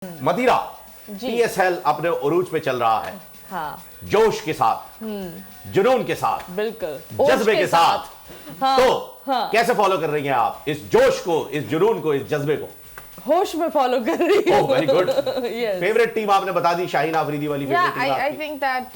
मदिरा पीएसएल अपने उरूज पे चल रहा है। हाँ, जोश के साथ, जुनून के साथ, बिल्कुल जज्बे के साथ। हाँ, तो हाँ। कैसे फॉलो कर रही हैं आप इस जोश को, इस जुनून को, इस जज्बे को? होश में फॉलो कर रही हूँ। Very good. Yes. Favourite team आपने बता दी, शाहीन आफरीदी वाली फेवरेट टीम आई आपकी? थिंक दैट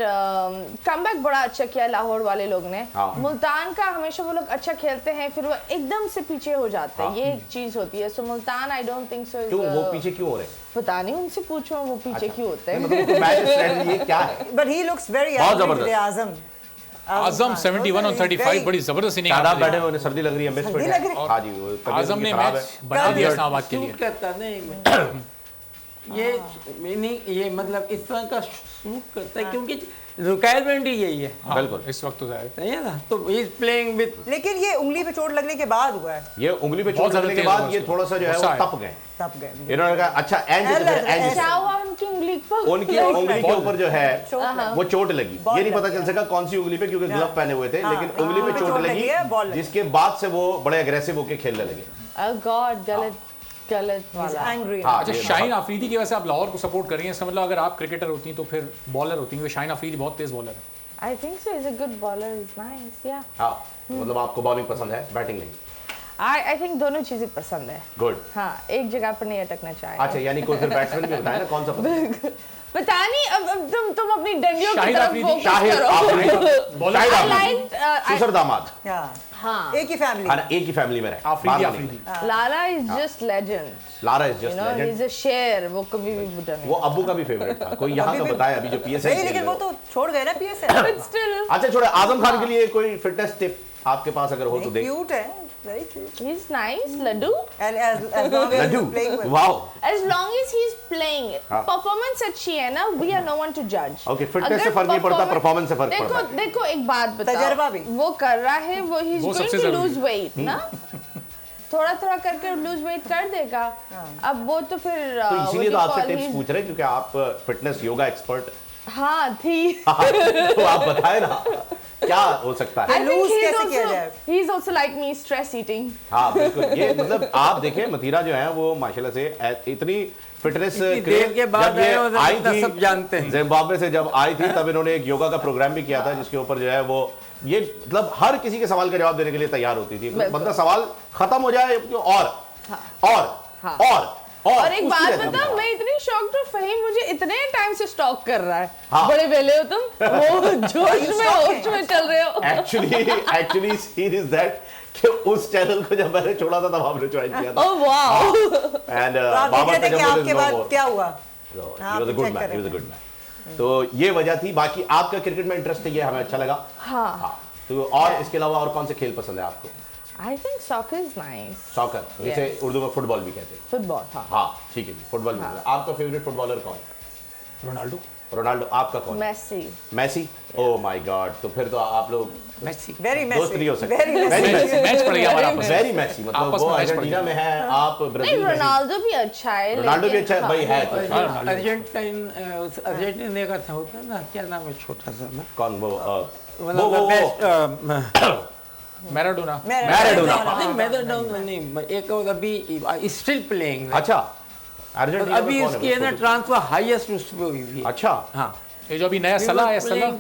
कमबैक बड़ा अच्छा किया लाहौर वाले लोग ने। हाँ। मुल्तान का हमेशा वो लोग अच्छा खेलते हैं, फिर वो एकदम से पीछे हो जाते हैं। हाँ। ये एक चीज होती है। So Multan I don't think so. क्यों वो पीछे क्यों हो रहे हैं? पता नहीं, उनसे पूछो वो पीछे क्यों होते हैं। मतलब मैच स्ट्रेटजी ये क्या है? But he looks very बहुत angry जबरदस्त। today, Azam. आजम 71 और 35 बड़ी जबरदस्त इनिंग शादाब बैठे हुए, उन्हें सर्दी लग रही है, मिस सर्दी लग रही है? हाँ जी, वो तबीयत आजम उनकी ने खराब मैच है। बना दिया इस्लामाबाद के लिए। सूट करता नहीं ये नहीं, ये मतलब इस तरह का सूट करता है क्योंकि रिक्वायरमेंट ही यही है। हाँ, बिल्कुल। इस वक्त तो जाए सही है ना। तो ही इज प्लेइंग विद, लेकिन ये उंगली पे चोट लगने के बाद हुआ है, ये उंगली पे चोट बहुत लगने के ज्यादा बाद तेज ये हुआ थोड़ा सा जो है गुस्सा वो है। तप गए। तब गए। इन्होंने कहा अच्छा एंज क्या हुआ उनकी उंगली पर? उनकी उंगली के ऊपर जो है चोट वो चोट लगी। बॉल ये नहीं पता लग चल सका कौन सी उंगली पे, क्योंकि ग्लव पहने हुए थे, हाँ, लेकिन हाँ, उंगली पे हाँ, चोट चोट लगी है, बॉल लगी, लगी। जिसके बाद से वो बड़े अग्रेसिव होके खेलने लगे। Oh God, गलत वाला। एंग्री। हाँ, अच्छा, ये शाहीन आफरीदी की वजह से आप लाहौर को सपोर्ट कर रही हैं, इसका मतलब अगर आप क्रिकेटर होती हैं तो फिर बॉलर होती हैं। शाहीन आफरीदी बहुत तेज बॉलर है। I think so. He's a good bowler. He's nice. Yeah. हाँ, मतलब आपको बॉलिंग पसंद है, बैटिंग नहीं? I think दोनों चीजें पसंद है। गुड। हाँ, एक जगह पर नहीं अटकना चाहिए। अच्छा, यानी कोई फिर बैट्समैन भी होता है ना, कौन सा पसंद है? पता नहीं, अब तुम अपनी डंडियों की शाहिद तरफ आफरीदी, फोकस शाहिद करो। Afridi, bowler Shahid I Afridi, liked, ससुर दामाद, हाँ, एक ही फैमिली। हाँ ना, एक ही फैमिली में रहे। आफरीदी बाहर नहीं। Afridi Lara is just legend. Lara is You just know, he's legend. a शेर। वो कभी भी बुरा नहीं। वो अब्बू का भी फेवरेट था। कोई यहाँ तो अभी भी- बताए अभी जो पीएसएल नहीं, लेकिन वो तो छोड़ गए ना पीएसएल। But still, अच्छा छोड़े, आजम खान के लिए कोई फिटनेस टिप आपके पास अगर हो तो दे। क्यूट है, very cute. he's nice, Laddu. And as long as laddu, he's playing well. Wow. As long as he's playing, हाँ। परफॉर्मेंस अच्छी है ना, we are no one to judge. Okay, fitness अगर से फर्क नहीं पड़ता, performance से फर्क देखो, पड़ता है। देखो एक बात बताओ, तजर्बा भी। वो कर रहा है, वो he's वो going सबसे to जरूरी lose weight ना, थोड़ा थोड़ा करके लूज वेट कर देगा। अब वो तो फिर तो what इसीलिए do तो you आपसे call, टिप्स he's- पूछ रहे हैं, क्योंकि आप फिटनेस योगा एक्सपर्ट। हाँ थी। तो आप बताएं ना क्या हो सकता I है? think lose he's कैसे किया also- जाए? he's also like me, stress eating. हाँ बिल्कुल, ये मतलब आप देखें मतीरा जो है वो माशाल्लाह से इतनी फिटनेस इतनी देर के बाद आए हो, आई इतना थी, सब जानते हैं। जिम्बाब्वे से जब आई थी तब इन्होंने एक योगा का प्रोग्राम भी किया था, जिसके ऊपर जो है वो ये मतलब हर किसी के सवाल का जवाब देने के लिए तैयार होती थी। बिल्कुल। बंदा सवाल खत्म हो जाए और हाँ। और एक पूछती बात रहती बता, है। मैं इतनी शॉक्ड हूँ, फहीम मुझे इतने टाइम से स्टॉक कर रहा है। हाँ। बड़े वेले हो तुम, वो जोश में होश में चल रहे हो। एक्चुअली सीन इज दैट कि उस चैनल को जब मैंने छोड़ा था तब आपने ज्वाइन किया था। Oh wow. एंड तो आप बाबर कहते हैं कि तजम्मुल आपके is no बाद more. क्या हुआ? So, he हाँ, was a good check man. He was a करें। good man. तो ये वजह थी। बाकी आपका क्रिकेट में इंटरेस्ट है, ये हमें अच्छा लगा। हाँ। तो और इसके अलावा और कौन से खेल पसंद है आपको? I think soccer is nice. Soccer, जिसे उर्दू में फुटबॉल भी कहते हैं। फुटबॉल, हाँ। हाँ ठीक है जी, फुटबॉल भी। आपका फेवरेट फुटबॉलर कौन है? रोनाल्डो। रोनाल्डो। आपका कौन? Messi. Messi. Oh my god, तो फिर तो आप लोग मेसी Very दोस्त messy. नहीं हो सकते। Very messy. मैच पड़ गया हमारा आपस में। वेरी मैसी, मतलब आपस वो में मैच पड़ अर्जेंटीना गया। में है, आप नहीं, ब्राजील में हैं। रोनाल्डो भी अच्छा है। रोनाल्डो भी लेकिन- अच्छा है, भाई है तो। अर्जेंटीना का था, होता है ना, क्या नाम है छोटा सा ना, कौन वो मतलब बेस्ट मैराडोना। मैराडोना। नहीं, मैराडोना नहीं, एक और अभी स्टिल प्लेइंग। अच्छा, अर्जेंटीना अभी में कौन उसकी है ना ट्रांसफर हाईएस्ट उस पे हुई हुई है। अच्छा, हाँ, ये जो अभी नया सलाह है, सलाह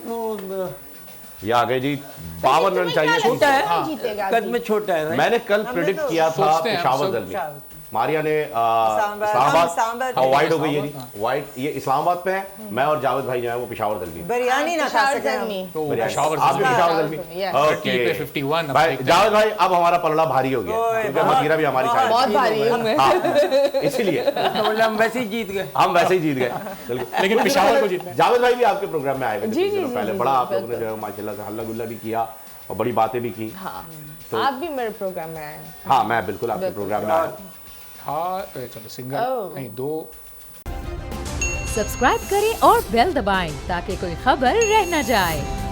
ये आ गए जी। 52 रन चाहिए। छोटा है, कौन जीतेगा कद अभी? में छोटा है। मैंने कल हमने प्रिडिक्ट तो किया था सोचते हैं हम पेशावर सब। दल में। मारिया ने इस्लामाबाद वाइड हो गई है जी, वाइड ये इस्लामाबाद पे है। मैं और जावेद भाई जो है वो पेशावर दल में। बिरयानी ना खा पेशावर सके हम। जर्नी। तो बिरयानी। पेशावर आप भी से पेशावर दल में? Yes. 30 पे 51 अब भाई देखते हैं। जावेद भाई, अब हमारा पलड़ा भारी हो गया ओए, क्योंकि मतीरा भी हमारी साइड बहुत भारी हूँ मैं। हाँ, इसीलिए हम वैसे ही जीत गए। हम वैसे ही जीत गए। बिल्कुल। लेकिन पेशावर को जीतना है। जावेद भाई भी आपके प्रोग्राम में आए हुए थे जी, कुछ जी, दिनों जी, पहले। जी, बड़ा जी, आप लोगों ने बिल्कुल। जो है माशाल्लाह से हल्ला गुल्ला भी किया और बड़ी बातें भी की। हाँ, तो- आप भी मेरे प्रोग्राम में आए। हाँ, मैं बिल्कुल आपके बिल्कुल। प्रोग्राम में आया। हाँ, चलो सिंगल ओह। नहीं, 2 सब्सक्राइब करें और बेल दबाएं ताकि कोई खबर रह न जाए।